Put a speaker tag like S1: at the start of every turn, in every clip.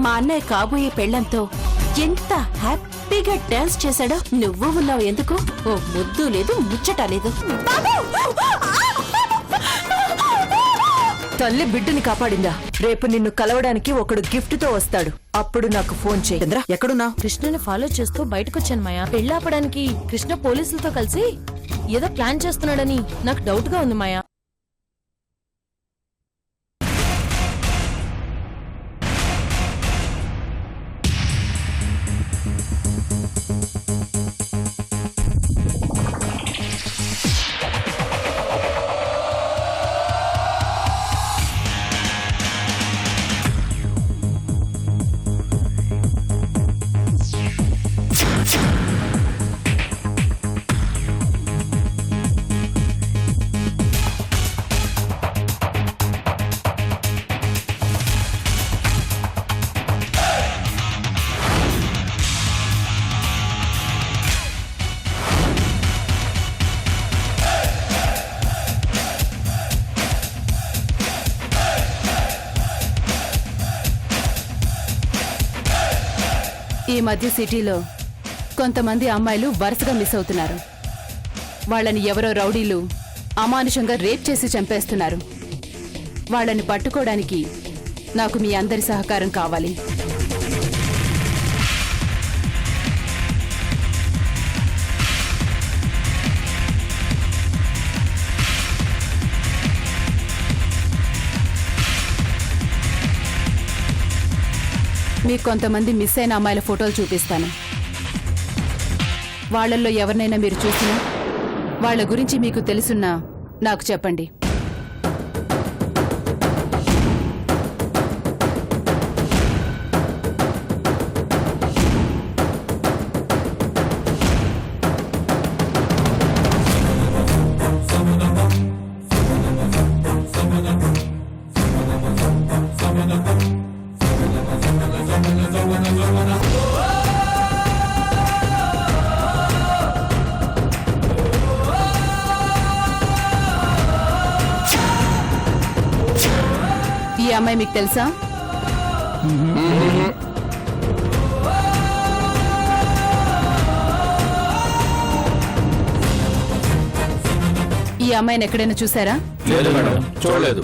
S1: మా అన్నయ్య కాబోయే పెళ్లంతో ఎంత హ్యాపీగా డాన్స్ చేశాడో. నువ్వు ఉన్నావు ఎందుకు? ఓ ముద్దు లేదు, ముచ్చట లేదు.
S2: తల్లి బిడ్డని కాపాడిందా? రేపు నిన్ను కలవడానికి ఒకడు గిఫ్ట్ తో వస్తాడు, అప్పుడు నాకు ఫోన్ చేయి. చంద్ర ఎక్కడున్నా?
S3: కృష్ణని ఫాలో చేస్తూ బయటకొచ్చాను మాయా. పెళ్లాపడానికి కృష్ణ పోలీసులతో కలిసి ఏదో ప్లాన్ చేస్తున్నాడని నాకు డౌట్ గా ఉంది మాయా.
S1: ఈ మధ్య సిటీలో కొంతమంది అమ్మాయిలు వరుసగా మిస్ అవుతున్నారు. వాళ్ళని ఎవరో రౌడీలు అమానుషంగా రేప్ చేసి చంపేస్తున్నారు. వాళ్ళని పట్టుకోవడానికి నాకు మీ అందరి సహకారం కావాలి. మీకు కొంతమంది మిస్ అయిన అమ్మాయిల ఫోటోలు చూపిస్తాను. వాళ్ళల్లో ఎవరినైనా మీరు చూసినా, వాళ్ళ గురించి మీకు తెలుసున్నా నాకు చెప్పండి. ఈ అమ్మాయి మీకు తెలుసా? ఈ అమ్మాయిని ఎక్కడైనా చూసారా?
S4: లేదు మేడం, చూడలేదు.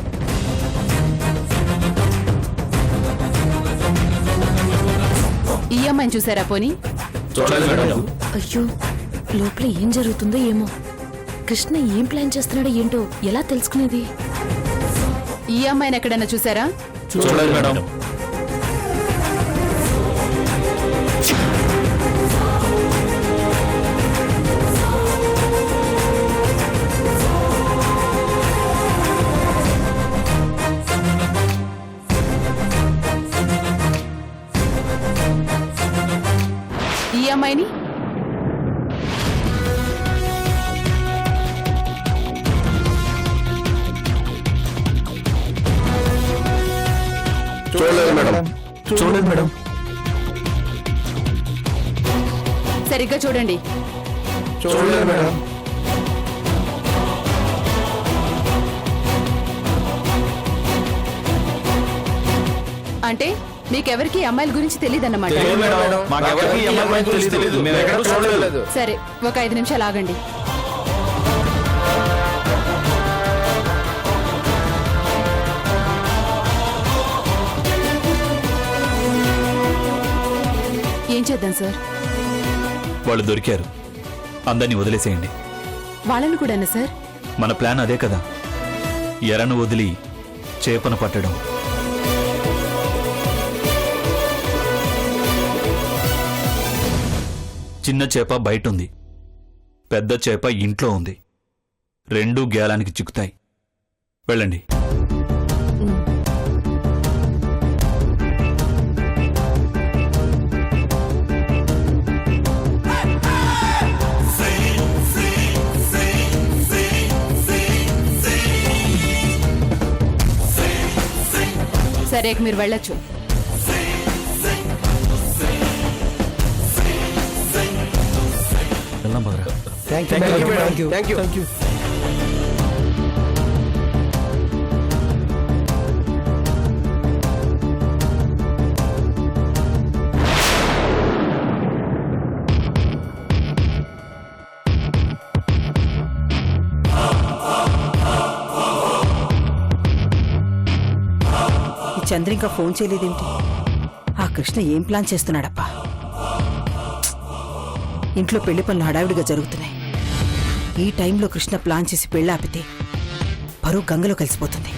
S1: ఈ అమ్మాయిని చూసారా పోనీ?
S4: చూడలేదు మేడం.
S3: అయ్యో, లోపల ఏం జరుగుతుందో ఏమో. కృష్ణ ఏం ప్లాన్ చేస్తున్నాడో ఏంటో ఎలా తెలుసుకునేది?
S1: ఈ అమ్మాయిని ఎక్కడైనా చూసారా?
S4: చూడలేదు మేడం.
S1: ఈ అమ్మాయిని?
S4: చూడలేదు మేడం. చూడలేదు మేడం.
S1: సరిగ్గా చూడండి.
S4: చూడలేదు మేడం.
S1: అంటే మీకెవరికి అమ్మాయిల గురించి తెలియదన్నమాట. సరే, ఒక 5 నిమిషాలు ఆగండి. ఏం చేద్దాం సార్?
S5: వాళ్ళు దొరికారు, అందరినీ వదిలేసేయండి.
S1: వాళ్ళని కూడానా సార్?
S5: మన ప్లాన్ అదే కదా, ఎరను వదిలి చేపను పట్టడం. చిన్న చేప బయటుంది, పెద్ద చేప ఇంట్లో ఉంది. రెండూ గేలానికి చిక్కుతాయి. వెళ్ళండి.
S1: సరే, మీరు వెళ్ళొచ్చు.
S4: Thank you.
S6: చంద్ర ఇంకా ఫోన్ చేయలేదేంటి? ఆ కృష్ణ ఏం ప్లాన్ చేస్తున్నాడప్పా? ఇంట్లో పెళ్లి పనులు హడావిడిగా జరుగుతున్నాయి. ఈ టైంలో కృష్ణ ప్లాన్ చేసి పెళ్లి ఆపితే పరువు గంగలో కలిసిపోతుంది.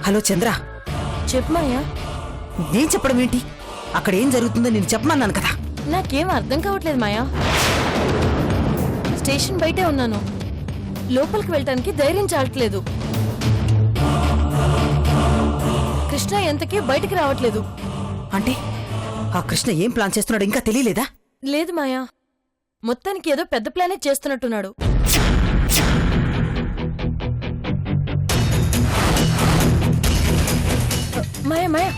S6: హలో చంద్ర,
S3: చెప్పు మాయా.
S6: నేను చెప్పడం ఏంటి? అక్కడ ఏం జరుగుతుందో నేను చెప్పమన్నాను కదా.
S3: నాకేం అర్థం కావట్లేదు మాయా. స్టేషన్ బయటే ఉన్నాను, లోపలికి వెళ్ళటానికి ధైర్యం చాలట్లేదు. కృష్ణ ఎంతకీ బయటికి రావట్లేదు.
S6: అంటే ఆ కృష్ణ ఏం ప్లాన్ చేస్తున్నాడో ఇంకా తెలియలేదా?
S3: లేదు మాయా, మొత్తానికి ఏదో పెద్ద ప్లానే చేస్తున్నట్టున్నాడు. మాయా మాయా,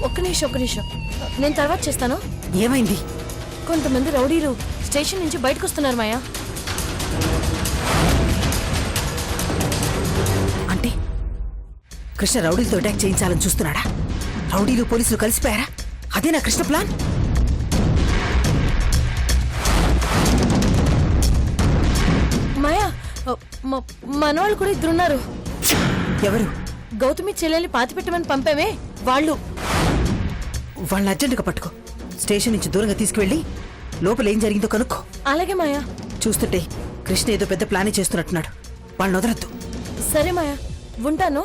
S3: ఒక్క నిమిషం, నేను తర్వాత చేస్తాను.
S6: ఏమైంది?
S3: కొంతమంది రౌడీలు స్టేషన్ నుంచి బయటకు వస్తున్నారు మాయా.
S6: అంటే కృష్ణ రౌడీలతో అటాక్ చేయించాలని చూస్తున్నాడా? రౌడీలు పోలీసులు కలిసిపోయారా? అదేనా కృష్ణ ప్లాన్?
S3: మాయా, మనవాళ్ళు కూడా ఇద్దరున్నారు.
S6: ఎవరు?
S3: గౌతమి చెల్లెల్ని పాతిపెట్టమని పంపామే వాళ్ళు.
S6: వాళ్ళని అర్జెంటుగా పట్టుకో. స్టేషన్ నుంచి దూరంగా తీసుకువెళ్ళి లోపల ఏం జరిగిందో కనుక్కో.
S3: అలాగే మాయా.
S6: చూస్తుంటే కృష్ణ ఏదో పెద్ద ప్లానే చేస్తున్నట్టున్నాడు. వాళ్ళని వదలొద్దు.
S3: సరే మాయా, ఉంటాను.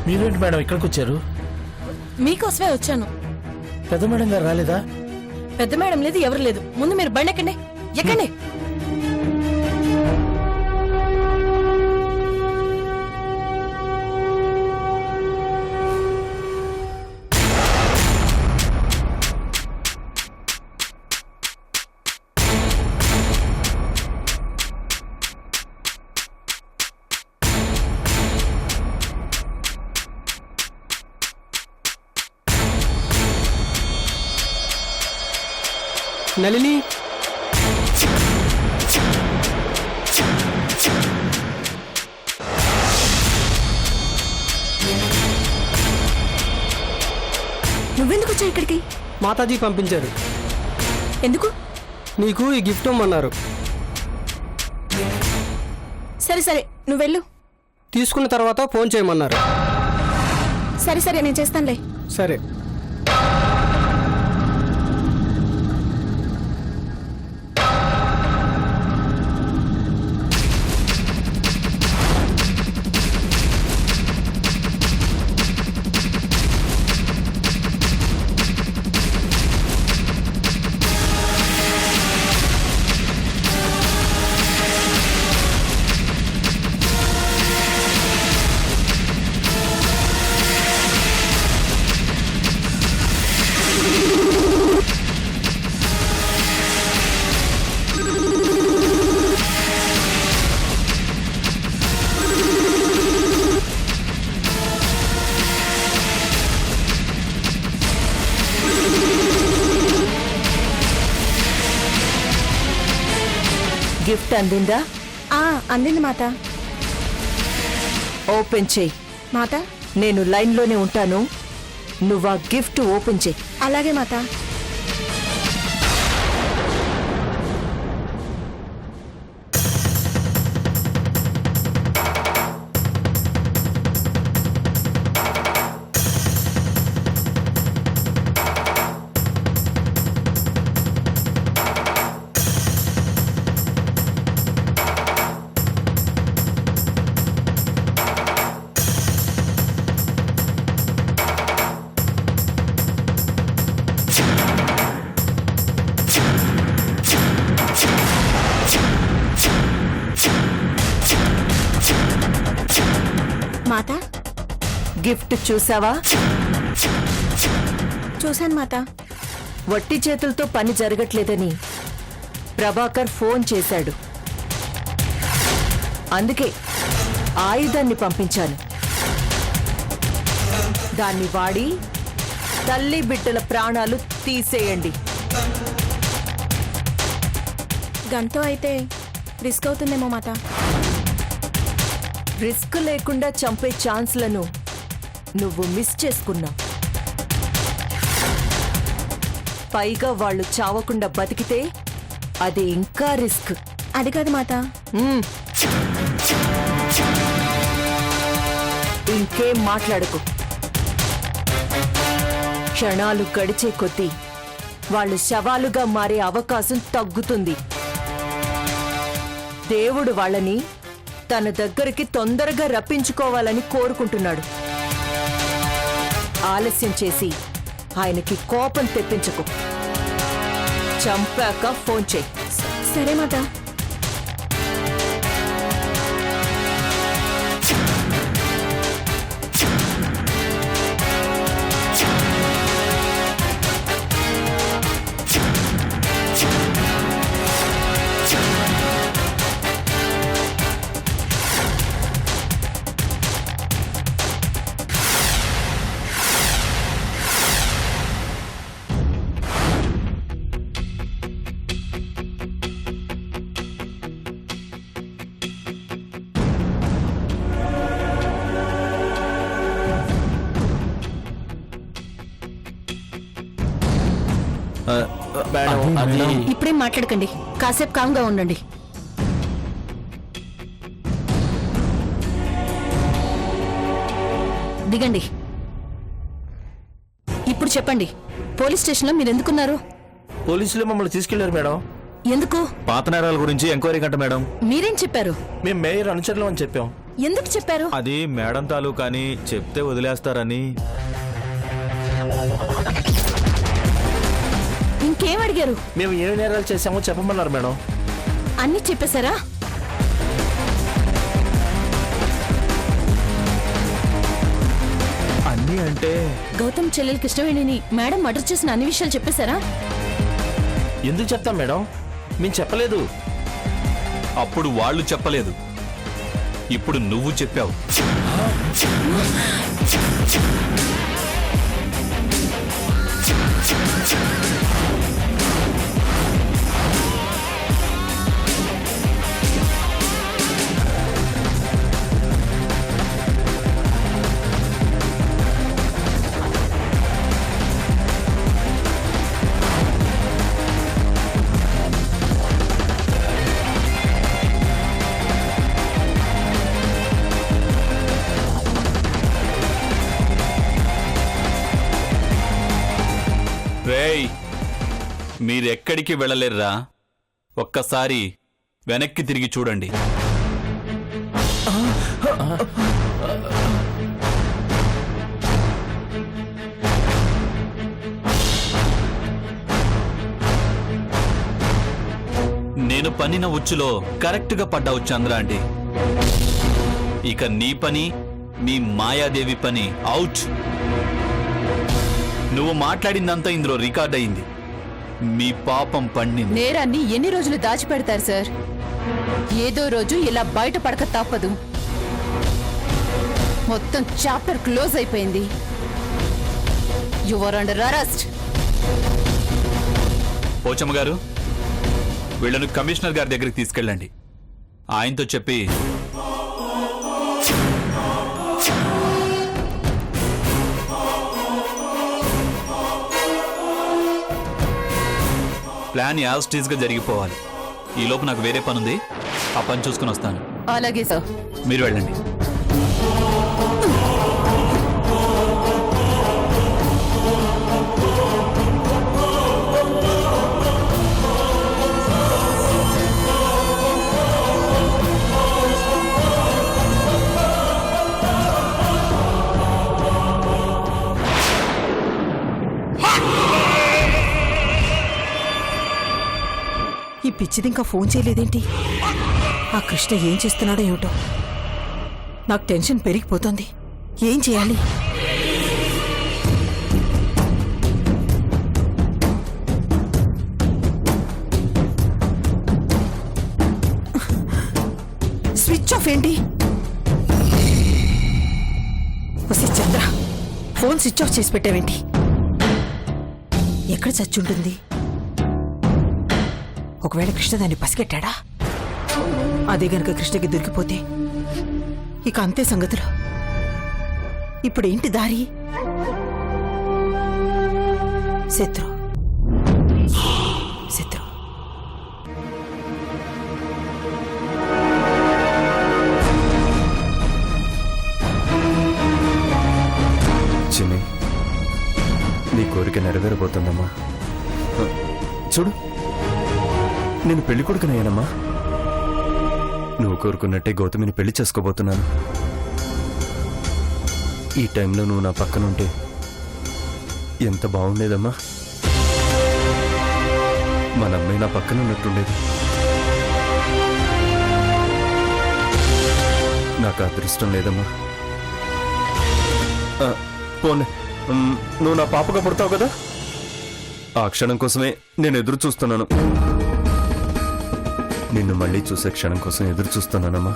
S4: మీరేంటి మేడం ఇక్కడికి వచ్చారు?
S3: మీకోసమే వచ్చాను.
S4: పెద్ద మేడం గారు రాలేదా?
S3: పెద్ద మేడం లేదు, ఎవరు లేదు. ముందు మీరు బండి ఎక్కండి. ఎక్కండి.
S7: నళిని,
S2: నువ్వెందుకు వచ్చావు ఇక్కడికి?
S7: మాతాజీ పంపించారు.
S2: ఎందుకు?
S7: నీకు ఈ గిఫ్ట్ ఇమ్మన్నారు.
S2: సరే సరే, నువ్వు వెళ్ళు.
S7: తీసుకున్న తర్వాత ఫోన్ చేయమన్నారు.
S2: సరే సరే, నేను చేస్తానులే.
S7: సరే.
S2: గిఫ్ట్ అందిందా?
S8: అందింది మాత.
S2: ఓపెన్ చెయ్యి.
S8: మాత,
S2: నేను లైన్లోనే ఉంటాను. నువ్వు ఆ గిఫ్ట్ ఓపెన్ చెయ్యి.
S8: అలాగే మాత.
S2: గిఫ్ట్ చూసావా?
S8: చూశాను మాత.
S2: వట్టి చేతులతో పని జరగట్లేదని ప్రభాకర్ ఫోన్ చేశాడు. అందుకే ఆయుధాన్ని పంపించాను. దాన్ని వాడి తల్లి బిడ్డల ప్రాణాలు తీసేయండి.
S8: గన్తో అయితే రిస్క్ అవుతుందేమో మాత.
S2: రిస్క్ లేకుండా చంపే ఛాన్స్లను నువ్వు మిస్ చేసుకున్నావు. పైగా వాళ్ళు చావకుండా బతికితే అది ఇంకా రిస్క్.
S8: అది కాదు మాత.
S2: మ్మ్. ఇంకేం మాట్లాడకు. క్షణాలు గడిచే కొద్దీ వాళ్ళు శవాలుగా మారే అవకాశం తగ్గుతుంది. దేవుడు వాళ్ళని తన దగ్గరికి తొందరగా రప్పించుకోవాలని కోరుకుంటున్నాడు. ఆలస్యం చేసి ఆయనకి కోపం తెప్పించకు. చంపాక ఫోన్ చేయి.
S8: సరే మాత.
S4: మేడం అది
S1: ఇప్పుడేం మాట్లాడకండి, కాసేపు కామ్గా ఉండండి. దిగండి. ఇప్పుడు చెప్పండి, పోలీస్ స్టేషన్లో మీరు ఎందుకున్నారు?
S4: పోలీసులు మమ్మల్ని తీసుకెళ్లారు మేడం.
S1: ఎందుకు?
S5: పాత నేరాల గురించి ఎంక్వైరీ కంట మేడం.
S1: మీరేం చెప్పారు?
S4: మేము మేయర్ అనుచరులం అని చెప్పాం.
S1: ఎందుకు చెప్పారు?
S5: అది మేడం తాలూకా అని చెప్తే వదిలేస్తారని.
S1: ఇంకేం అడిగారు?
S4: మేము ఏ నేరాలు చేశామో చెప్పమన్నారు మేడం.
S1: అన్ని చెప్పేశారా?
S5: అన్నీ అంటే
S1: గౌతమ్ చెల్లెలు కృష్ణవేణిని మేడం మర్డర్ చేసిన అన్ని విషయాలు చెప్పేశారా?
S4: ఎందుకు చెప్తాం మేడం? మేము చెప్పలేదు.
S5: అప్పుడు వాళ్ళు చెప్పలేదు, ఇప్పుడు నువ్వు చెప్పావు. రేయ్, మీరెక్కడికి వెళ్ళలేర్రా. ఒక్కసారి వెనక్కి తిరిగి చూడండి. నేను పన్నిన ఉచ్చులో కరెక్ట్గా పడ్డావు చంద్ర అంటే. ఇక నీ పని, మీ మాయాదేవి పని అవుట్. నువ్వు మాట్లాడిందంతా ఇందులో రికార్డ్ అయింది. మీ పాపం పండింది.
S1: నేరాన్ని ఎన్ని రోజులు దాచిపెడతారు సార్? ఏదో రోజు ఇలా బయటపడక తప్పదు. మొత్తం చాప్టర్ క్లోజ్ అయిపోయింది. You are under arrest.
S5: Pochamma గారు, వీళ్ళను కమిషనర్ గారి దగ్గరికి తీసుకెళ్ళండి. ఆయనతో చెప్పి ప్లాన్ యాజ్ గా జరిగిపోవాలి. ఈ లోపు నాకు వేరే పని ఉంది, ఆ పని చూసుకుని వస్తాను.
S1: అలాగే సార్.
S5: మీరు వెళ్ళండి.
S6: ఈ పిచ్చిది ఇంకా ఫోన్ చేయలేదేంటి? ఆ కృష్ణ ఏం చేస్తున్నాడో ఏమిటో. నాకు టెన్షన్ పెరిగిపోతుంది. ఏం చేయాలి? స్విచ్ ఆఫ్ ఏంటి? వసి చంద్ర, ఫోన్ స్విచ్ ఆఫ్ చేసి పెట్టావేంటి? ఎక్కడ చచ్చుంటుంది? ఒకవేళ కృష్ణ దాన్ని పసిగట్టాడా? అదే గనక కృష్ణకి దొరికిపోతే ఇక అంతే సంగతులు. ఇప్పుడేంటి దారి? శత్రు శత్రు
S9: చిన్ని, నీ కోరిక నెరవేరబోతుందమ్మా. చూడు, నేను పెళ్లి కొడుకునయ్యానమ్మా. నువ్వు కోరుకున్నట్టే గౌతమిని పెళ్లి చేసుకోబోతున్నాను. ఈ టైంలో నువ్వు నా పక్కనుంటే ఎంత బాగుండేదమ్మా. మన అమ్మాయి నా పక్కన ఉన్నట్టుండేది. నాకు అదృష్టం లేదమ్మా. పోనీ, నువ్వు నా పాపగా పుడతావు కదా, ఆ క్షణం కోసమే నేను ఎదురు చూస్తున్నాను. నిన్ను మళ్ళీ చూసే క్షణం కోసం ఎదురు చూస్తున్నానమ్మా.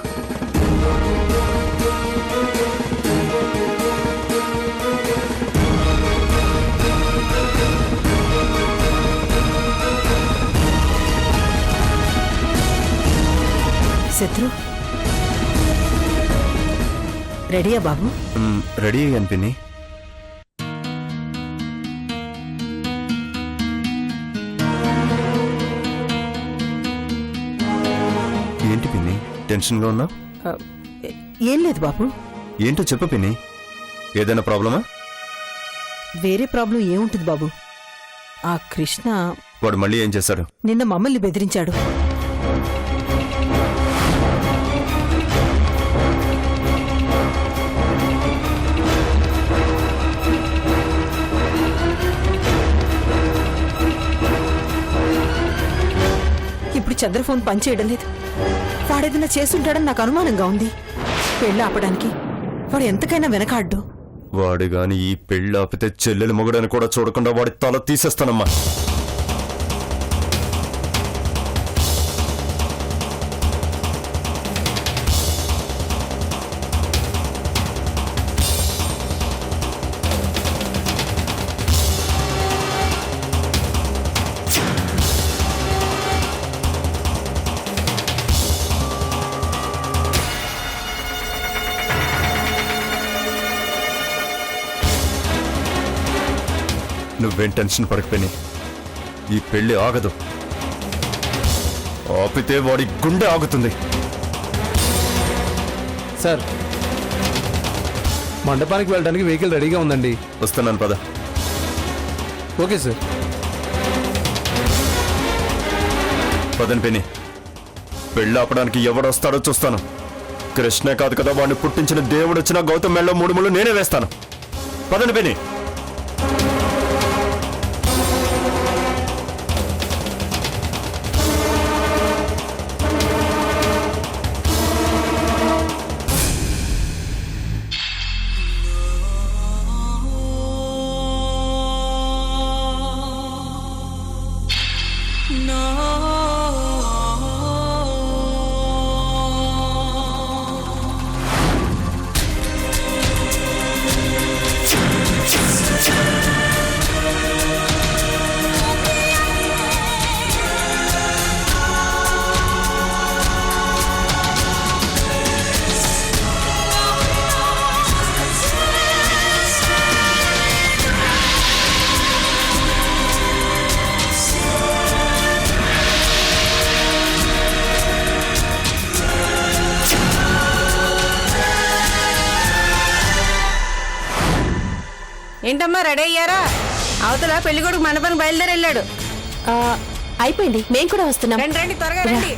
S6: శత్రు రెడీయా బాబు?
S9: రెడీ అయ్యాను పిన్ని. ఏంటి పిన్ని, టెన్షన్గా ఉన్నా?
S6: ఏం లేదు బాబు.
S9: ఏంటో చెప్పు పిన్ని, ఏదైనా ప్రాబ్లమా?
S6: వేరే ప్రాబ్లం ఏముంటుంది బాబు? ఆ కృష్ణ
S9: వాడు మళ్ళీ ఏం చేశాడు?
S6: నిన్న మమ్మల్ని బెదిరించాడు. ఇప్పుడు చంద్ర ఫోన్ పనిచేయడం లేదు. వాడేదైనా చేసుంటాడని నాకు అనుమానంగా ఉంది. పెళ్ళి ఆపడానికి వాడు ఎంతకైనా వెనకాడ్డు.
S9: వాడు గాని ఈ పెళ్లి ఆపితే చెల్లెలు మొగడని కూడా చూడకుండా వాడి తల తీసేస్తానమ్మా. నువ్వేం టెన్షన్ పడకపోయి, ఈ పెళ్లి ఆగదు. ఆపితే వాడి గుండె ఆగుతుంది.
S7: సార్, మండపానికి వెళ్ళడానికి వెహికల్ రెడీగా ఉందండి.
S9: వస్తున్నాను పద.
S7: Okay sir.
S9: పదని పిన్ని, పెళ్ళి ఆపడానికి ఎవడొస్తాడో చూస్తాను. కృష్ణే కాదు కదా, వాడిని పుట్టించిన దేవుడు వచ్చినా గౌతమ్ మెళ్ళలో 3 ముళ్ళు నేనే వేస్తాను. పదని పిన్ని.
S8: ఏంటమ్మా రెడీ అయ్యారా? అవతల పెళ్లి కొడుకు మండపానికి బయలుదేరి వెళ్ళాడు.
S3: అయిపోయింది, మేము కూడా వస్తున్నాం.
S8: రండి రండి, త్వరగా రండి.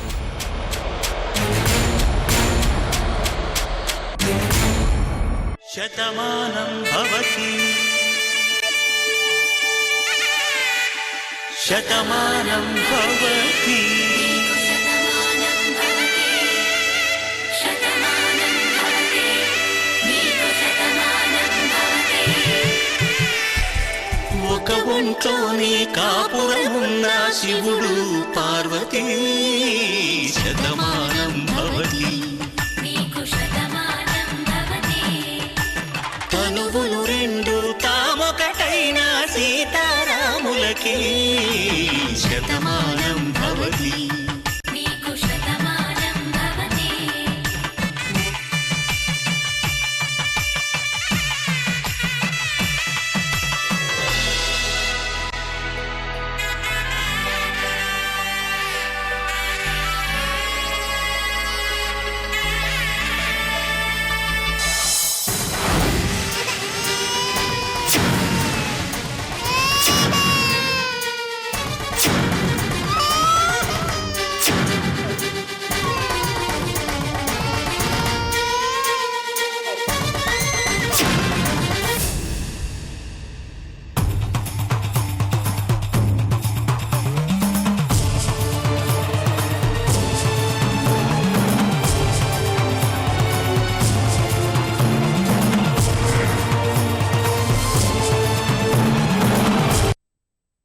S10: శతమానం భవతి శతమానం భవతి.
S11: శతమానం భవతి
S10: ఇంట్లోనే కాపురమున్న శివుడు పార్వతీ శతమానం భవతి తనువులు రెండు తామొకటైన సీతారాములకి శతమానం భవతి